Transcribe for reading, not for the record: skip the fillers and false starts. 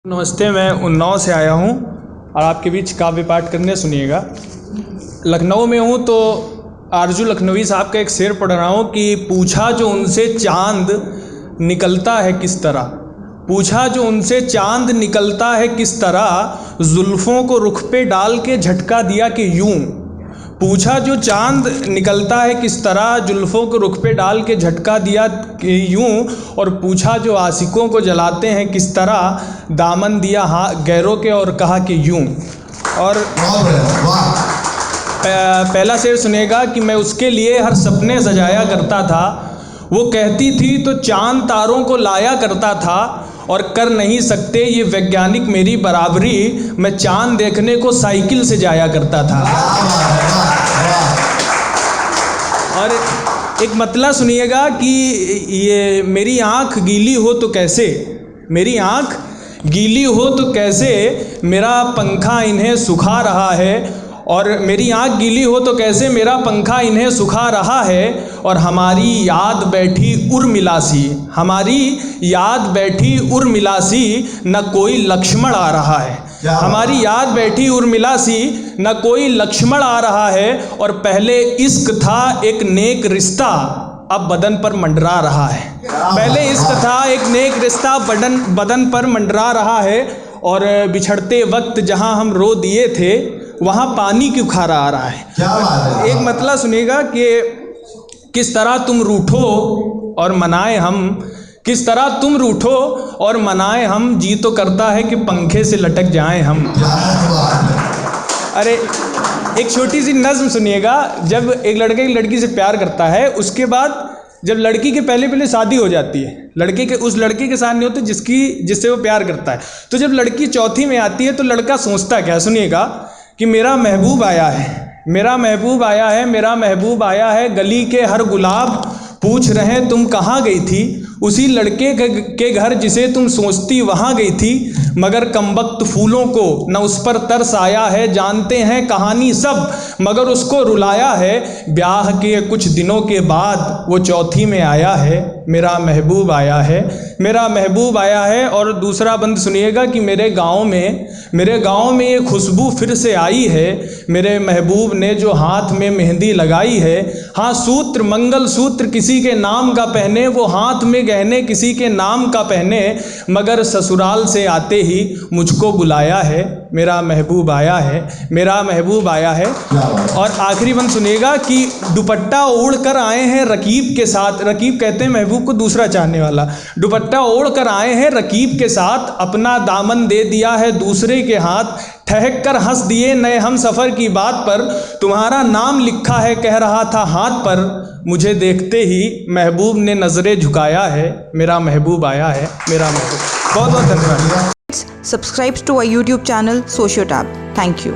नमस्ते, मैं उन्नाव से आया हूँ और आपके बीच काव्य पाठ करने सुनिएगा। लखनऊ में हूँ तो आरजू लखनवी साहब का एक शेर पढ़ रहा हूँ कि पूछा जो उनसे चांद निकलता है किस तरह, पूछा जो उनसे चांद निकलता है किस तरह, जुल्फ़ों को रुख पे डाल के झटका दिया कि यूं। पूछा जो चांद निकलता है किस तरह, जुल्फ़ों को रुख पे डाल के झटका दिया कि यूं। और पूछा जो आशिकों को जलाते हैं किस तरह, दामन दिया गैरों के और कहा कि यूं। और पहला शेर सुनेगा कि मैं उसके लिए हर सपने सजाया करता था, वो कहती थी तो चांद तारों को लाया करता था, और कर नहीं सकते ये वैज्ञानिक मेरी बराबरी, मैं चांद देखने को साइकिल से जाया करता था। और एक मतला सुनिएगा कि ये मेरी आँख गीली हो तो कैसे, मेरी आँख गीली हो तो कैसे, मेरा पंखा इन्हें सुखा रहा है। और मेरी आँख गीली हो तो कैसे, मेरा पंखा इन्हें सुखा रहा है। और हमारी याद बैठी उर्मिलासी, हमारी याद बैठी उर्मिलासी, न कोई लक्ष्मण आ रहा है। हमारी याद बैठी उर्मिलासी, न कोई लक्ष्मण आ रहा है। और पहले इश्क था एक नेक रिश्ता, अब बदन पर मंडरा रहा है। पहले इश्क था एक नेक रिश्ता, बदन पर मंडरा रहा है। और बिछड़ते वक्त जहां हम रो दिए थे, वहां पानी क्यों खारा आ रहा है। क्या बात है। एक मतलब सुनिएगा कि किस तरह तुम रूठो और मनाए हम, किस तरह तुम रूठो और मनाए हम, जी तो करता है कि पंखे से लटक जाएं हम। अरे एक छोटी सी नज़्म सुनिएगा। जब एक लड़का एक लड़की से प्यार करता है, उसके बाद जब लड़की के पहले शादी हो जाती है, लड़के के उस लड़के के साथ नहीं होती जिससे वो प्यार करता है, तो जब लड़की चौथी में आती है तो लड़का सोचता क्या, सुनिएगा कि मेरा महबूब आया है, मेरा महबूब आया है, मेरा महबूब आया है, गली के हर गुलाब पूछ रहे तुम कहाँ गई थी, उसी लड़के के घर जिसे तुम सोचती वहाँ गई थी, मगर कमबख्त फूलों को न उस पर तरस आया है, जानते हैं कहानी सब मगर उसको रुलाया है, ब्याह के कुछ दिनों के बाद वो चौथी में आया है, मेरा महबूब आया है, मेरा महबूब आया है। और दूसरा बंद सुनिएगा कि मेरे गांव में ये खुशबू फिर से आई है, मेरे महबूब ने जो हाथ में मेहंदी लगाई है। हाँ, सूत्र मंगल सूत्र किसी के नाम का पहने, वो हाथ में गहने किसी के नाम का पहने, मगर ससुराल से आते ही मुझको बुलाया है, मेरा महबूब आया है, मेरा महबूब आया है। और आखिरी बंद सुनिएगा कि दुपट्टा ओढ़ कर आए हैं रकीब के साथ, रकीब कहते हैं महबूब को दूसरा चाहने वाला, दुपट्टा ओढ़ कर आए हैं रकीब के साथ, अपना दामन दे दिया है दूसरे के हाथ, ठहक कर हंस दिए नए हम सफ़र की बात पर, तुम्हारा नाम लिखा है कह रहा था हाथ पर, मुझे देखते ही महबूब ने नज़रें झुकाया है, मेरा महबूब आया है, मेरा महबूब। बहुत बहुत धन्यवाद। Subscribe to our YouTube channel Sociotab. Thank you.